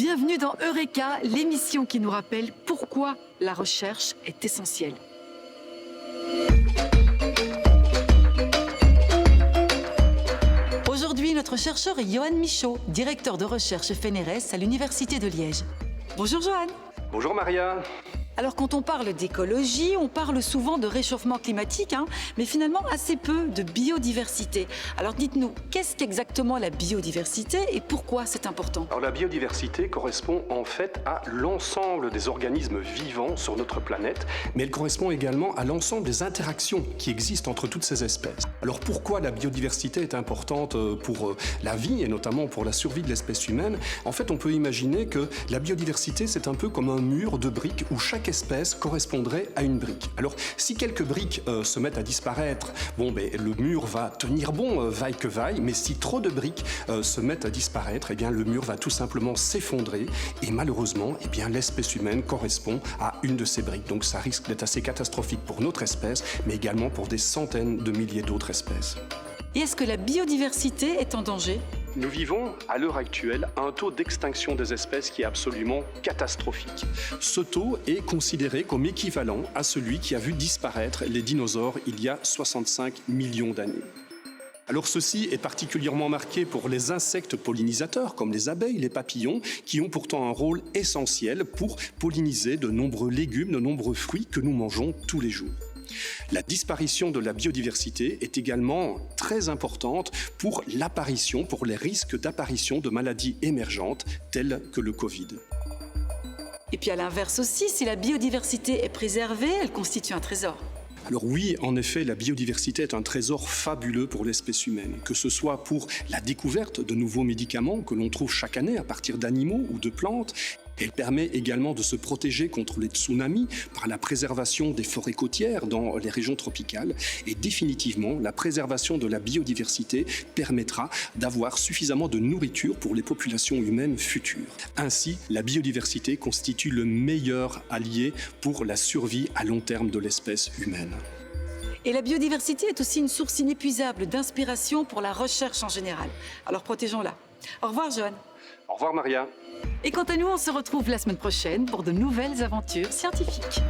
Bienvenue dans Eureka, l'émission qui nous rappelle pourquoi la recherche est essentielle. Aujourd'hui, notre chercheur est Johan Michaud, directeur de recherche FNRS à l'Université de Liège. Bonjour Johan. Bonjour Maria. Alors quand on parle d'écologie, on parle souvent de réchauffement climatique, mais finalement assez peu de biodiversité. Alors dites-nous, qu'est-ce qu'exactement la biodiversité et pourquoi c'est important? Alors la biodiversité correspond en fait à l'ensemble des organismes vivants sur notre planète, mais elle correspond également à l'ensemble des interactions qui existent entre toutes ces espèces. Alors pourquoi la biodiversité est importante pour la vie et notamment pour la survie de l'espèce humaine? En fait, on peut imaginer que la biodiversité, c'est un peu comme un mur de briques où chaque espèce correspondrait à une brique. Alors, si quelques briques se mettent à disparaître, le mur va tenir bon, vaille que vaille, mais si trop de briques se mettent à disparaître, le mur va tout simplement s'effondrer et malheureusement, l'espèce humaine correspond à une de ces briques. Donc ça risque d'être assez catastrophique pour notre espèce, mais également pour des centaines de milliers d'autres espèces. Et est-ce que la biodiversité est en danger? Nous vivons, à l'heure actuelle, un taux d'extinction des espèces qui est absolument catastrophique. Ce taux est considéré comme équivalent à celui qui a vu disparaître les dinosaures il y a 65 millions d'années. Alors ceci est particulièrement marqué pour les insectes pollinisateurs comme les abeilles, les papillons, qui ont pourtant un rôle essentiel pour polliniser de nombreux légumes, de nombreux fruits que nous mangeons tous les jours. La disparition de la biodiversité est également très importante pour les risques d'apparition de maladies émergentes telles que le Covid. Et puis à l'inverse aussi, si la biodiversité est préservée, elle constitue un trésor. Alors oui, en effet, la biodiversité est un trésor fabuleux pour l'espèce humaine, que ce soit pour la découverte de nouveaux médicaments que l'on trouve chaque année à partir d'animaux ou de plantes. Elle permet également de se protéger contre les tsunamis par la préservation des forêts côtières dans les régions tropicales. Et définitivement, la préservation de la biodiversité permettra d'avoir suffisamment de nourriture pour les populations humaines futures. Ainsi, la biodiversité constitue le meilleur allié pour la survie à long terme de l'espèce humaine. Et la biodiversité est aussi une source inépuisable d'inspiration pour la recherche en général. Alors protégeons-la. Au revoir Johan. Au revoir Maria. Et quant à nous, on se retrouve la semaine prochaine pour de nouvelles aventures scientifiques.